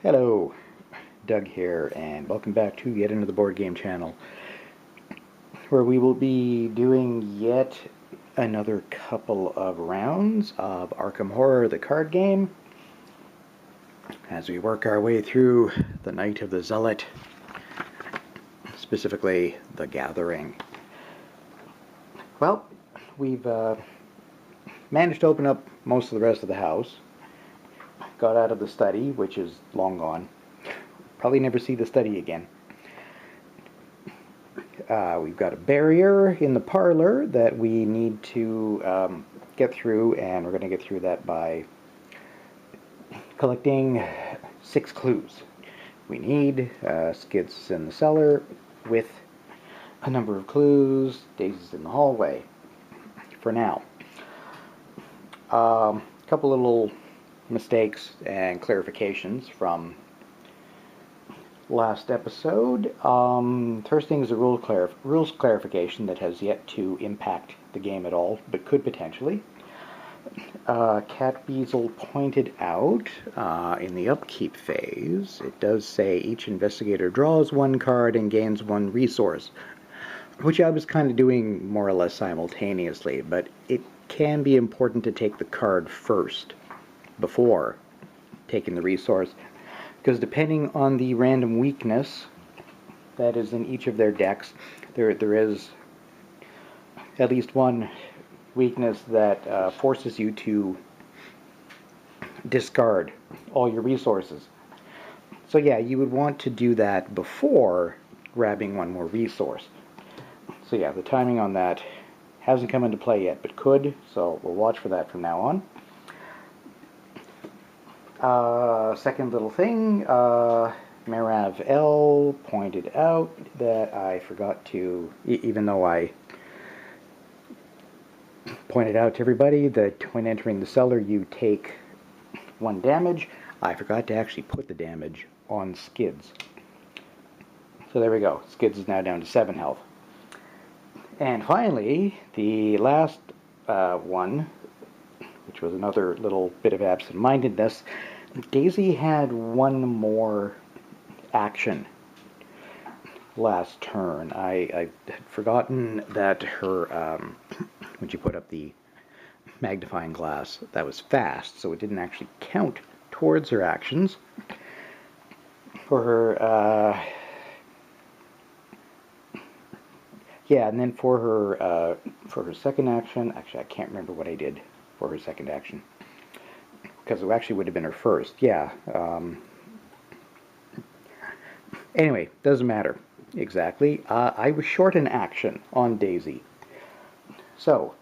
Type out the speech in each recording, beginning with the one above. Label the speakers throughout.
Speaker 1: Hello, Doug here, and welcome back to yet another board game channel, where we will be doing yet another couple of rounds of Arkham Horror, the card game, as we work our way through the Night of the Zealot, specifically the Gathering. Well, we've managed to open up most of the rest of the house. Got out of the study, which is long gone. Probably never see the study again. We've got a barrier in the parlor that we need to get through, and we're going to get through that by collecting 6 clues. We need Skids in the cellar with a number of clues. Daisy's in the hallway for now. A couple little mistakes and clarifications from last episode. First thing is a rules clarification that has yet to impact the game at all, but could potentially. Cat Beazle pointed out in the upkeep phase, it does say each investigator draws 1 card and gains 1 resource, which I was kind of doing more or less simultaneously, but it can be important to take the card first before taking the resource, because depending on the random weakness that is in each of their decks, there is at least one weakness that forces you to discard all your resources. So yeah, you would want to do that before grabbing 1 more resource. So yeah, the timing on that hasn't come into play yet, but could, so we'll watch for that from now on. Second little thing, Marav L pointed out that I forgot to, even though I pointed out to everybody that when entering the cellar you take 1 damage, I forgot to actually put the damage on Skids. So there we go, Skids is now down to 7 health. And finally, the last one, which was another little bit of absent-mindedness, Daisy had 1 more action last turn. I had forgotten that her, when she put up the magnifying glass, that was fast, so it didn't actually count towards her actions. For her, yeah, and then for her second action, actually I can't remember what I did for her second action, because it actually would have been her first. Yeah. Anyway, doesn't matter exactly. I was short an action on Daisy. So,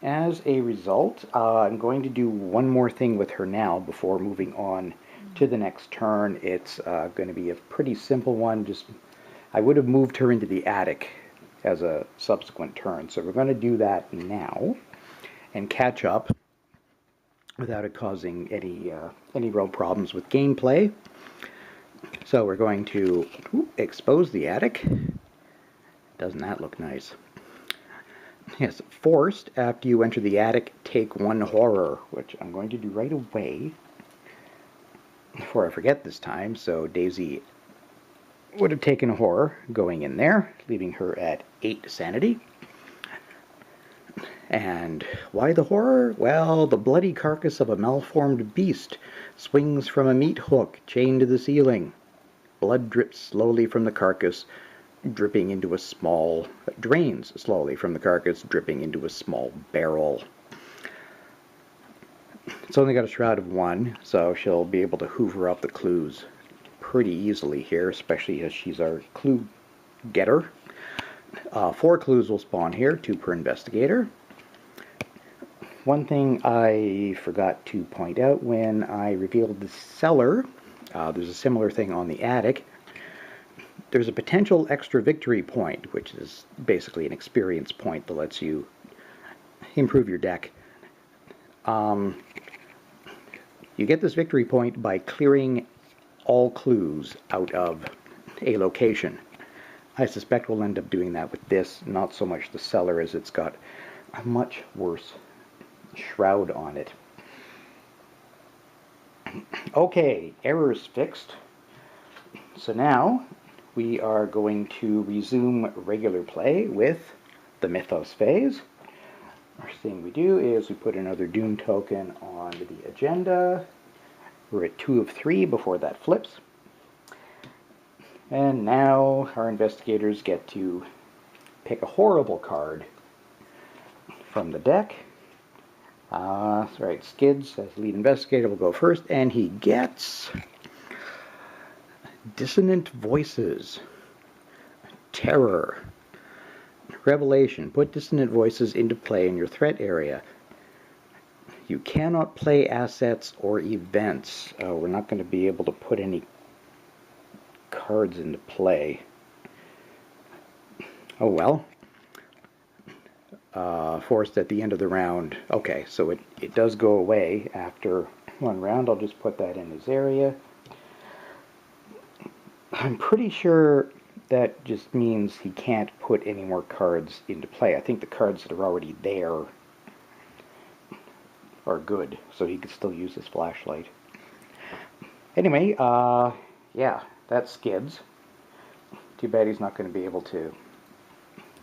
Speaker 1: as a result, I'm going to do 1 more thing with her now before moving on to the next turn. It's going to be a pretty simple one. I would have moved her into the attic as a subsequent turn. So we're going to do that now and catch up without it causing any real problems with gameplay. So we're going to expose the attic. Doesn't that look nice? Yes, forced, after you enter the attic, take 1 horror, which I'm going to do right away before I forget this time. So Daisy would have taken a horror going in there, leaving her at 8 sanity. And why the horror? Well, the bloody carcass of a malformed beast swings from a meat hook chained to the ceiling. Blood drips slowly from the carcass, drains slowly from the carcass, dripping into a small barrel. It's only got a shroud of 1, so she'll be able to hoover up the clues pretty easily here, especially as she's our clue getter. 4 clues will spawn here, 2 per investigator. One thing I forgot to point out when I revealed the cellar, there's a similar thing on the attic. There's a potential extra victory point, which is basically an experience point that lets you improve your deck. You get this victory point by clearing all clues out of a location. I suspect we'll end up doing that with this, not so much the cellar, as it's got a much worse shroud on it. Okay, errors fixed. So now we are going to resume regular play with the Mythos phase. First thing we do is we put another Doom token on the agenda. We're at 2 of 3 before that flips. And now our investigators get to pick a horrible card from the deck. Right, Skids, as lead investigator, will go first, and he gets Dissonant Voices, Terror, Revelation. Put Dissonant Voices into play in your threat area. You cannot play assets or events. We're not going to be able to put any cards into play. Oh well. Forced at the end of the round. Okay, so it does go away after one round. I'll just put that in his area. I'm pretty sure that just means he can't put any more cards into play. I think the cards that are already there are good, so he could still use his flashlight. Anyway, yeah, that's Skids. Too bad he's not going to be able to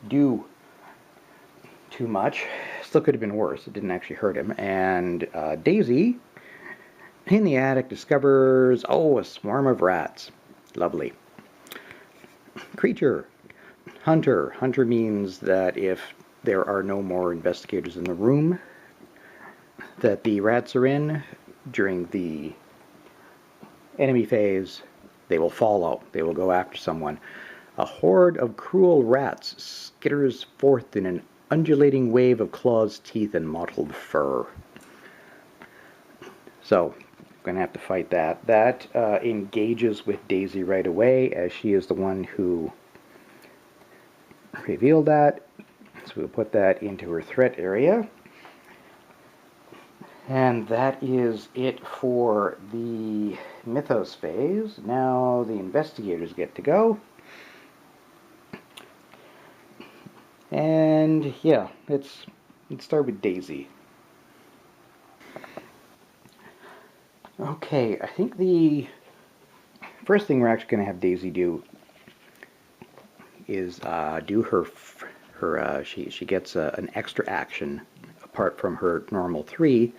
Speaker 1: do too much. Still could have been worse. It didn't actually hurt him. And Daisy, in the attic, discovers, oh, a swarm of rats. Lovely. Creature. Hunter. Hunter means that if there are no more investigators in the room that the rats are in during the enemy phase, they will follow. They will go after someone. A horde of cruel rats skitters forth in an undulating wave of claws, teeth, and mottled fur. So, I'm going to have to fight that. That engages with Daisy right away, as she is the one who revealed that. So we'll put that into her threat area. And that is it for the Mythos phase. Now the investigators get to go. And yeah, let's start with Daisy. Okay, I think the first thing we're actually going to have Daisy do is do she gets an extra action apart from her normal 3.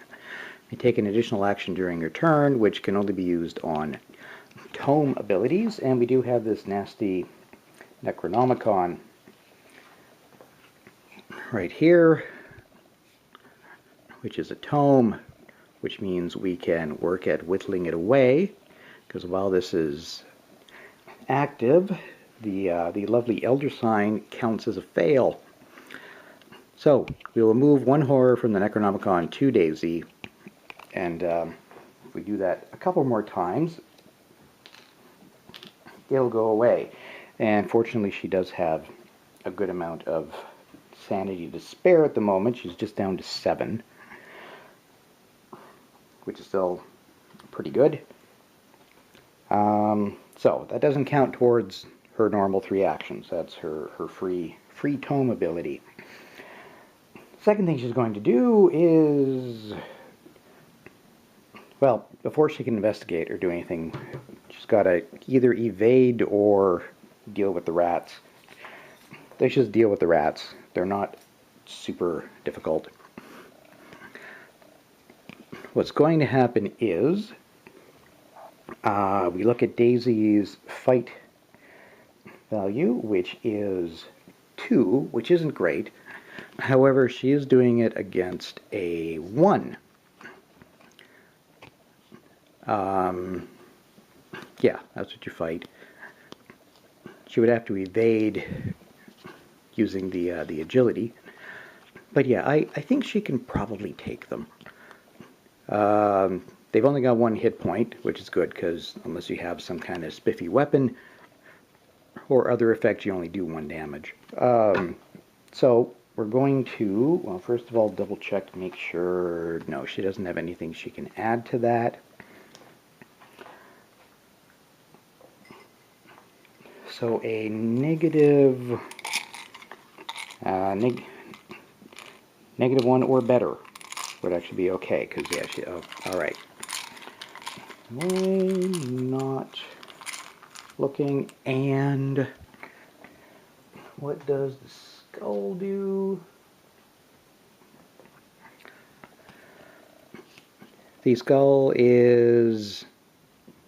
Speaker 1: You take an additional action during your turn, which can only be used on tome abilities, and we do have this nasty Necronomicon right here, which is a tome, which means we can work at whittling it away, because while this is active, the lovely Elder Sign counts as a fail. So we will move 1 horror from the Necronomicon to Daisy, and if we do that a couple more times, it'll go away. And fortunately, she does have a good amount of sanity to spare at the moment. She's just down to 7, which is still pretty good. So that doesn't count towards her normal 3 actions. That's her free tome ability. Second thing she's going to do is, well, before she can investigate or do anything, she's got to either evade or deal with the rats. They should just deal with the rats. They're not super difficult. What's going to happen is we look at Daisy's fight value, which is 2, which isn't great. However, she is doing it against a 1. Yeah, that's what you fight. She would have to evade using the agility. But yeah, I think she can probably take them. They've only got 1 hit point, which is good, because unless you have some kind of spiffy weapon or other effects, you only do 1 damage. So we're going to, well, first of all, double check to make sure, no, she doesn't have anything she can add to that. So a negative, negative 1 or better would actually be okay, because yeah, all right. Not looking. And what does the skull do? The skull is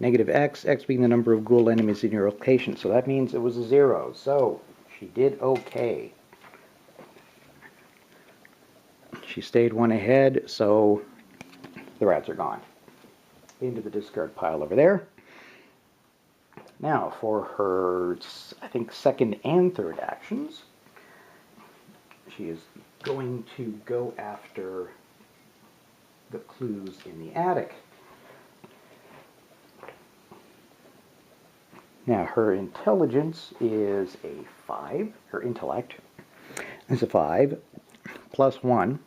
Speaker 1: negative X, X being the number of ghoul enemies in your location. So that means it was a 0. So she did okay. She stayed one ahead, so the rats are gone. Into the discard pile over there. Now for her, I think, second and third actions, she is going to go after the clues in the attic. Now her intelligence is a 5. Her intellect is a 5 plus 1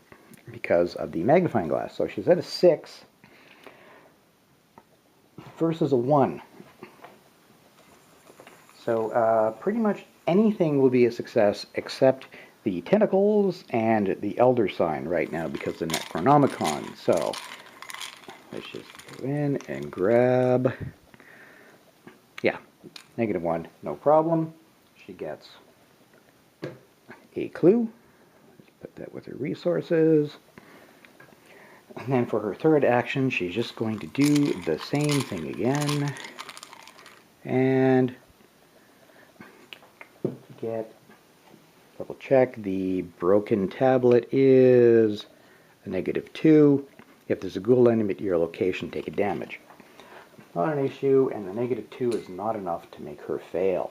Speaker 1: because of the magnifying glass. So she's at a 6 versus a 1. So pretty much anything will be a success except the tentacles and the elder sign right now because of the Necronomicon. So let's just go in and grab, yeah, -1, no problem. She gets a clue. Let's put that with her resources. And then for her third action, she's just going to do the same thing again. And get, double check, the broken tablet is a -2. If there's a ghoul enemy at your location, take a damage. Not an issue, and the -2 is not enough to make her fail.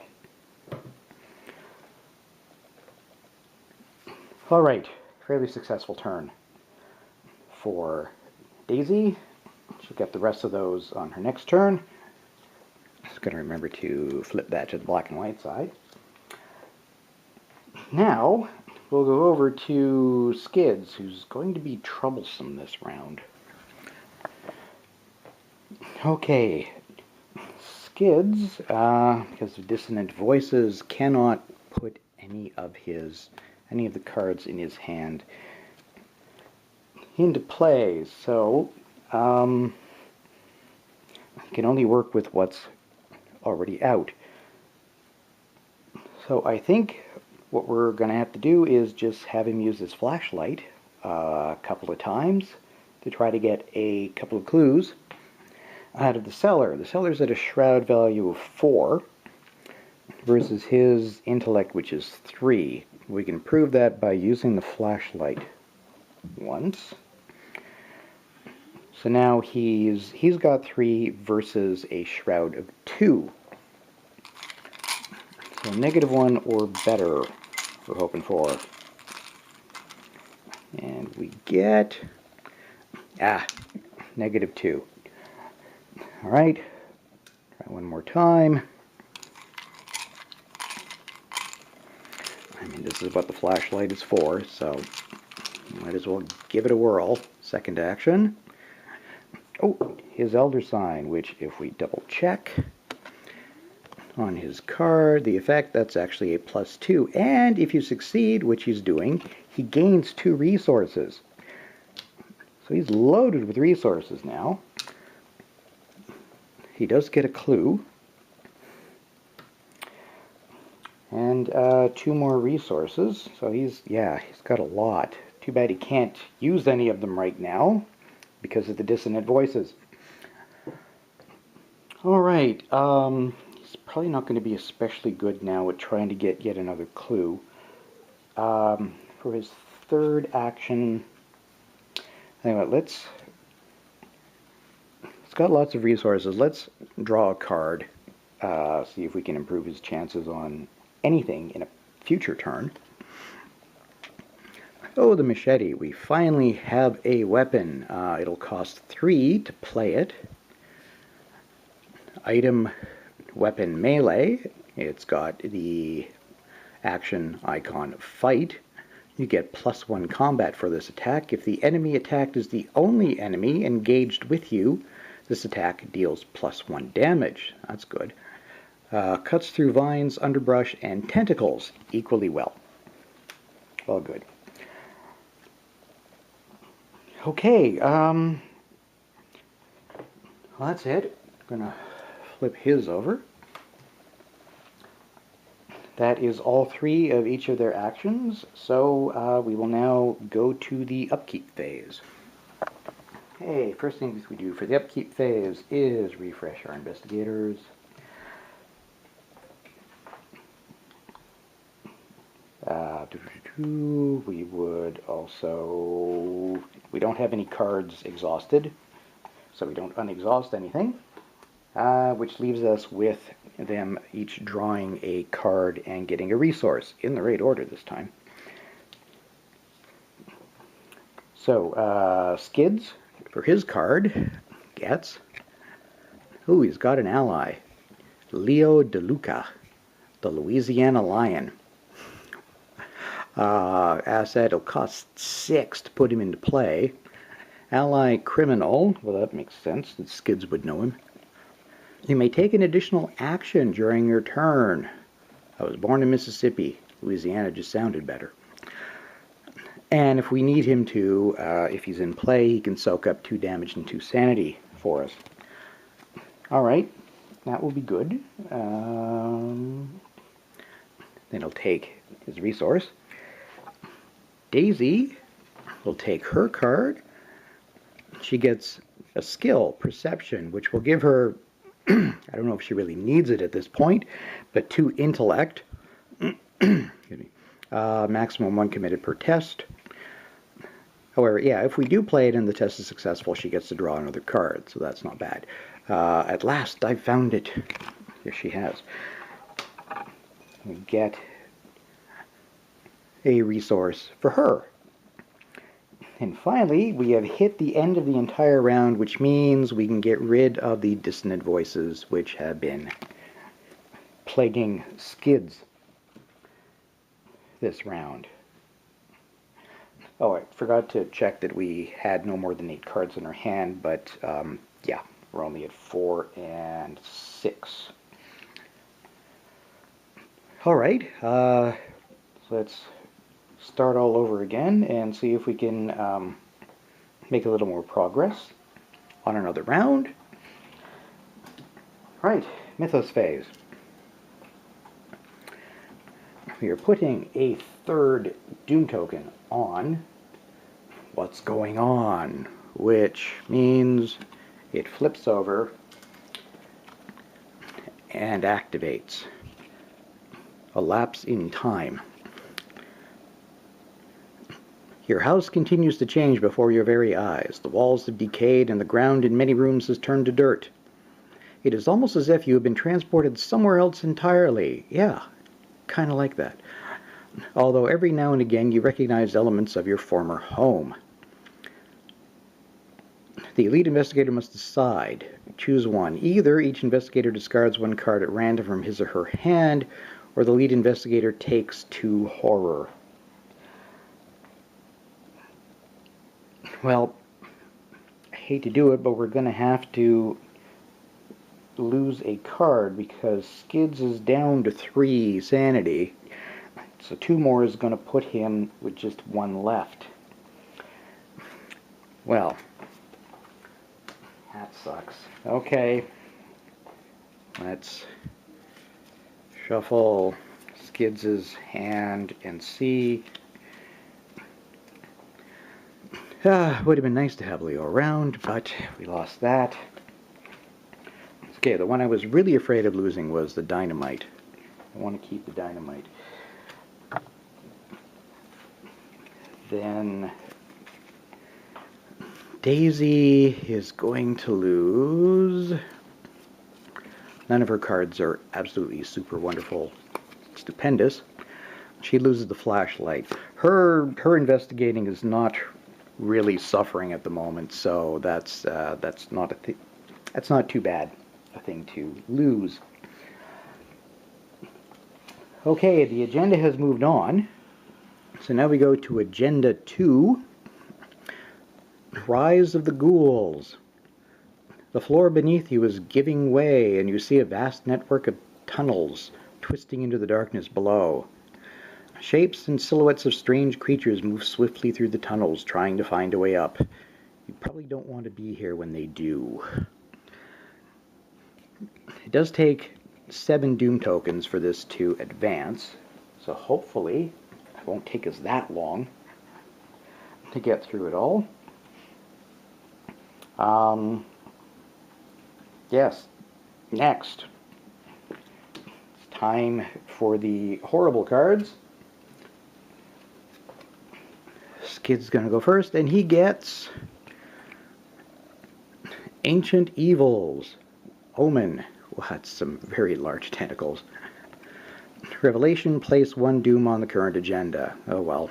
Speaker 1: Alright, fairly successful turn for Daisy. She'll get the rest of those on her next turn. Just going to remember to flip that to the black and white side. Now, we'll go over to Skids, who's going to be troublesome this round. Okay, Skids, because of dissonant voices, cannot put any of the cards in his hand into play, so he can only work with what's already out. So I think what we're going to have to do is just have him use his flashlight a couple of times to try to get a couple of clues out of the cellar. The cellar's at a shroud value of 4 versus his intellect, which is 3. We can prove that by using the flashlight once. So now he's got 3 versus a shroud of 2. So -1 or better we're hoping for. And we get -2. Alright, try one more time. I mean, this is what the flashlight is for, so might as well give it a whirl. Second action. Oh, his elder sign, which if we double check on his card, the effect, that's actually a +2. And if you succeed, which he's doing, he gains 2 resources. So he's loaded with resources now. He does get a clue. And 2 more resources. So he's got a lot. Too bad he can't use any of them right now because of the dissonant voices. Alright, he's probably not going to be especially good now at trying to get yet another clue. For his third action, anyway, he's got lots of resources. Let's draw a card, see if we can improve his chances on anything in a future turn. Oh, the machete. We finally have a weapon. It'll cost 3 to play it. Item, weapon, melee. It's got the action icon fight. You get +1 combat for this attack. If the enemy attacked is the only enemy engaged with you, this attack deals +1 damage. That's good. Cuts through vines, underbrush, and tentacles equally well. All good. Okay, Well, that's it. I'm going to flip his over. That is all 3 of each of their actions, so we will now go to the upkeep phase. Okay, first things we do for the upkeep phase is refresh our investigators. We would also, we don't have any cards exhausted, so we don't unexhaust anything, which leaves us with them each drawing a card and getting a resource in the right order this time. So Skids, for his card, gets, ooh, he's got an ally, Leo DeLuca, the Louisiana Lion. Asset, it'll cost 6 to put him into play. Ally Criminal, well that makes sense, that Skids would know him. You may take an additional action during your turn. I was born in Mississippi. Louisiana just sounded better. And if we need him to, if he's in play, he can soak up 2 damage and 2 sanity for us. Alright, that will be good. Then he'll take his resource. Daisy will take her card. She gets a skill, Perception, which will give her, I don't know if she really needs it at this point, but 2 intellect. Excuse me. Maximum 1 committed per test. However, yeah, if we do play it and the test is successful, she gets to draw another card, so that's not bad. At last, I found it. Here she has. We get a resource for her. And finally, we have hit the end of the entire round, which means we can get rid of the dissonant voices which have been plaguing Skids this round. Oh, I forgot to check that we had no more than 8 cards in our hand, but yeah, we're only at 4 and 6. Alright, let's start all over again and see if we can make a little more progress on another round. Right, Mythos phase. We are putting a 3rd Doom token on What's Going On, which means it flips over and activates. A lapse in time. Your house continues to change before your very eyes. The walls have decayed and the ground in many rooms has turned to dirt. It is almost as if you have been transported somewhere else entirely. Yeah, kind of like that. Although every now and again you recognize elements of your former home. The elite investigator must decide. Choose one. Either each investigator discards 1 card at random from his or her hand, or the lead investigator takes 2 horror. Well, I hate to do it, but we're going to have to lose a card because Skids is down to 3 sanity. So 2 more is going to put him with just 1 left. Well, that sucks. Okay, let's shuffle Skids' hand and see. Would have been nice to have Leo around, but we lost that. Okay, the one I was really afraid of losing was the dynamite. I want to keep the dynamite. Then Daisy is going to lose. None of her cards are absolutely super wonderful, stupendous. She loses the flashlight. Her investigating is not really suffering at the moment, so that's not too bad a thing to lose. Okay, the agenda has moved on. So now we go to Agenda 2, Rise of the Ghouls. The floor beneath you is giving way, and you see a vast network of tunnels twisting into the darkness below. Shapes and silhouettes of strange creatures move swiftly through the tunnels, trying to find a way up. You probably don't want to be here when they do. it does take 7 Doom tokens for this to advance, so hopefully it won't take us that long to get through it all. Yes, next. It's time for the horrible cards. Skids gonna go first, and he gets Ancient Evils. Omen. Well, that's some very large tentacles. Revelation, place 1 Doom on the current agenda. Oh well.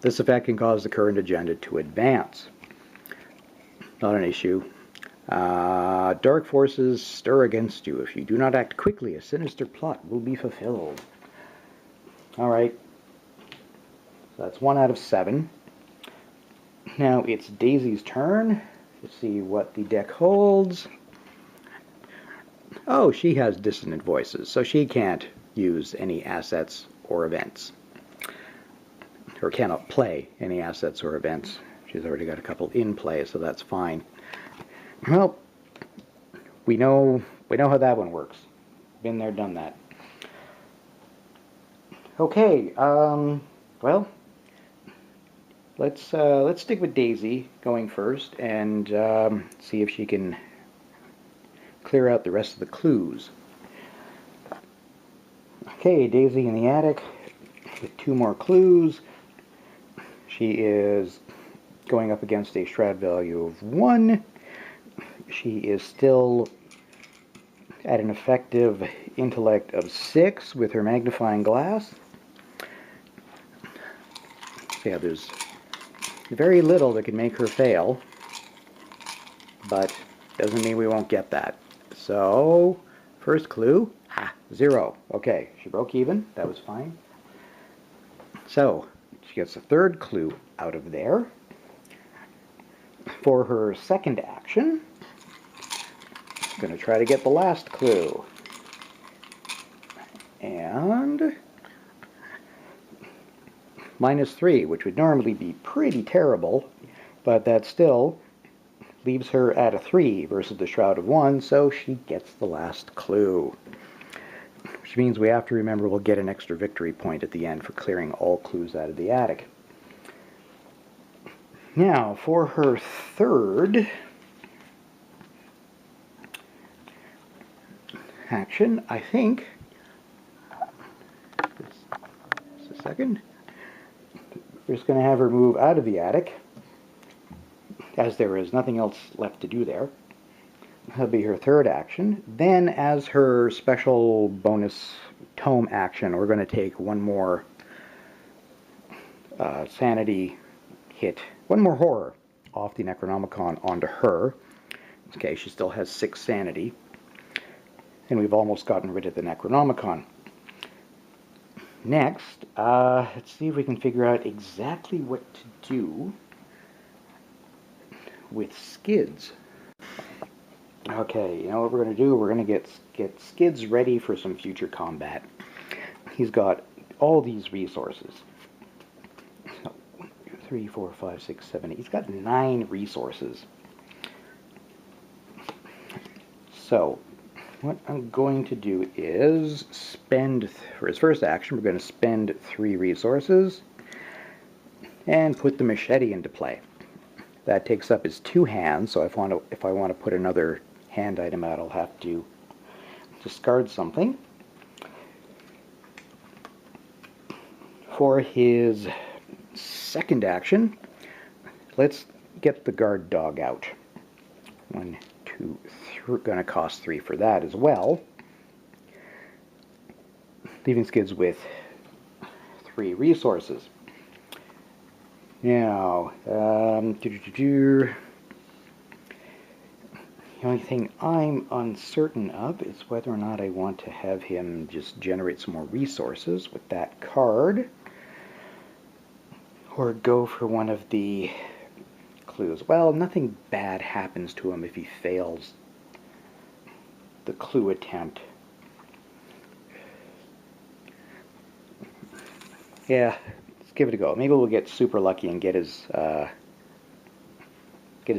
Speaker 1: This effect can cause the current agenda to advance. Not an issue. Dark forces stir against you. If you do not act quickly, a sinister plot will be fulfilled. Alright. So that's 1 out of 7. Now it's Daisy's turn. Let's see what the deck holds. Oh, she has dissonant voices, so she can't use any assets or events. Or cannot play any assets or events. She's already got a couple in play, so that's fine. Well, we know how that one works. Been there, done that. Okay, well, let's stick with Daisy going first and see if she can clear out the rest of the clues. Okay, Daisy in the attic with 2 more clues. She is going up against a shroud value of 1. She is still at an effective intellect of 6 with her magnifying glass. So yeah, there's very little that can make her fail, but doesn't mean we won't get that. So, first clue, 0. Okay, she broke even, that was fine. So, she gets a 3rd clue out of there. For her second action, I'm going to try to get the last clue. And -3, which would normally be pretty terrible, but that still leaves her at a 3 versus the Shroud of 1, so she gets the last clue. Which means we have to remember we'll get an extra victory point at the end for clearing all clues out of the attic. Now, for her third action, I think, just a second, we're just going to have her move out of the attic, as there is nothing else left to do there. That'll be her third action. Then, as her special bonus tome action, we're going to take one more sanity hit, one more horror off the Necronomicon onto her. Okay, she still has 6 sanity. And we've almost gotten rid of the Necronomicon. Next, let's see if we can figure out exactly what to do with Skids. Okay, you know what we're going to do? We're going to get Skids ready for some future combat. He's got all these resources. 1, 2, 3, 4, 5, 6, 7, 8. He's got 9 resources. So, what I'm going to do is spend, for his first action, we're going to spend 3 resources and put the machete into play. That takes up his 2 hands, so if I want to put another hand item out, I'll have to discard something. For his second action, let's get the guard dog out. 1, 2, 3, going to cost 3 for that as well. Leaving Skids with 3 resources. Now, the only thing I'm uncertain of is whether or not I want to have him just generate some more resources with that card, or go for one of the clues. Well, nothing bad happens to him if he fails the clue attempt. Yeah, let's give it a go. Maybe we'll get super lucky and get his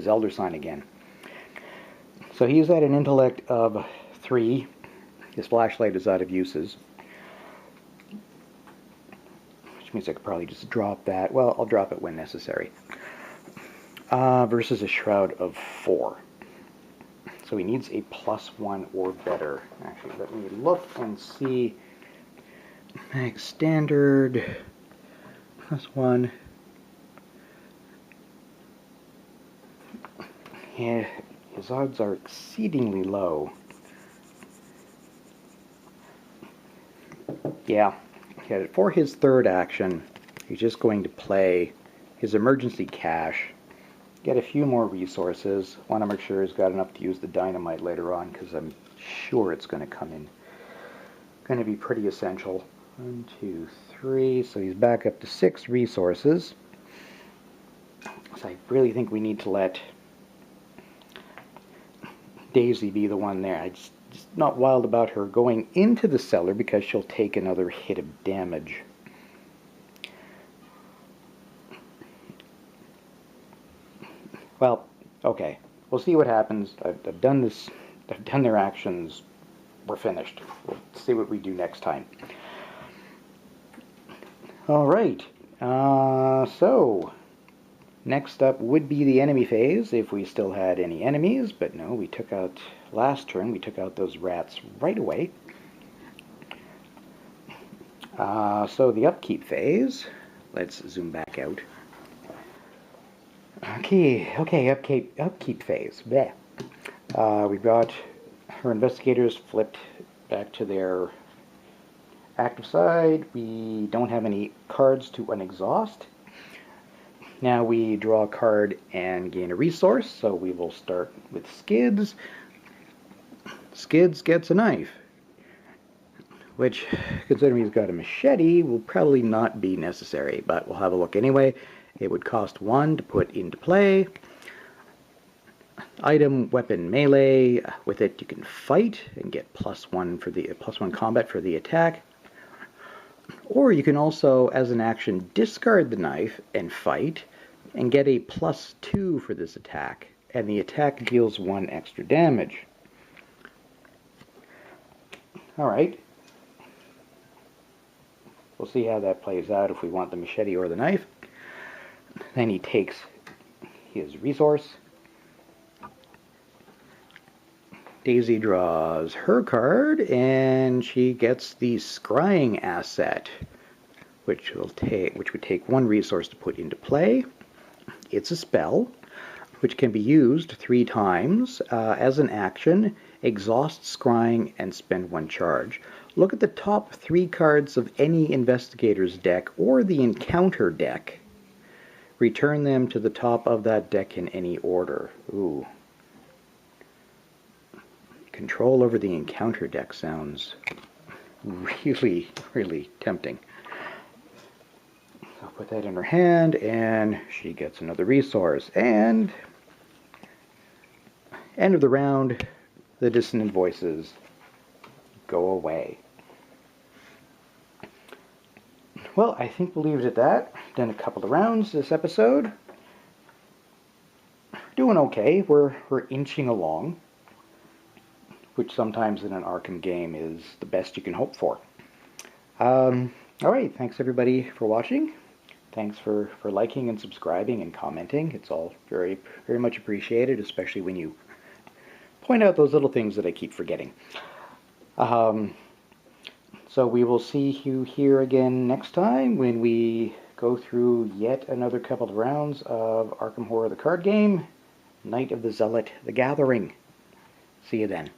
Speaker 1: Elder Sign again. So he's at an intellect of 3. His flashlight is out of uses. Which means I could probably just drop that. Well, I'll drop it when necessary. Versus a shroud of 4. So he needs a +1 or better. Actually, let me look and see. Max standard +1. Yeah, his odds are exceedingly low. Yeah, for his third action, he's just going to play his emergency cash, get a few more resources. Want to make sure he's got enough to use the dynamite later on, because I'm sure it's going to come in. Going to be pretty essential. 1, 2, 3. So he's back up to 6 resources. So I really think we need to let Daisy be the one there. I'm just not wild about her going into the cellar because she'll take another hit of damage. Well, okay. We'll see what happens. I've done this. I've done their actions. We're finished. We'll see what we do next time. All right. So next up would be the enemy phase, if we still had any enemies, but no, we took out, last turn, we took out those rats right away. So the upkeep phase, let's zoom back out. Okay, upkeep phase. Bleh. We've got our investigators flipped back to their active side. We don't have any cards to unexhaust. Now we draw a card and gain a resource, so we will start with Skids. Skids gets a knife, which, considering he's got a machete, will probably not be necessary, but we'll have a look anyway. It would cost 1 to put into play. Item, weapon, melee. With it you can fight and get +1 for the +1 combat for the attack. Or you can also, as an action, discard the knife and fight, and get a +2 for this attack, and the attack deals 1 extra damage. Alright. We'll see how that plays out if we want the machete or the knife. Then he takes his resource. Daisy draws her card, and she gets the scrying asset, which would take 1 resource to put into play. It's a spell, which can be used 3 times as an action. Exhaust scrying and spend 1 charge. Look at the top 3 cards of any investigator's deck or the encounter deck. Return them to the top of that deck in any order. Ooh. Control over the encounter deck sounds really, really tempting. I'll put that in her hand, and she gets another resource. And end of the round, the dissonant voices go away. Well, I think we'll leave it at that. Done a couple of rounds this episode. Doing okay. We're inching along, which sometimes in an Arkham game is the best you can hope for. Alright, thanks everybody for watching. Thanks for liking and subscribing and commenting. It's all very, very much appreciated, especially when you point out those little things that I keep forgetting. So we will see you here again next time when we go through yet another couple of rounds of Arkham Horror the card game, Night of the Zealot, The Gathering. See you then.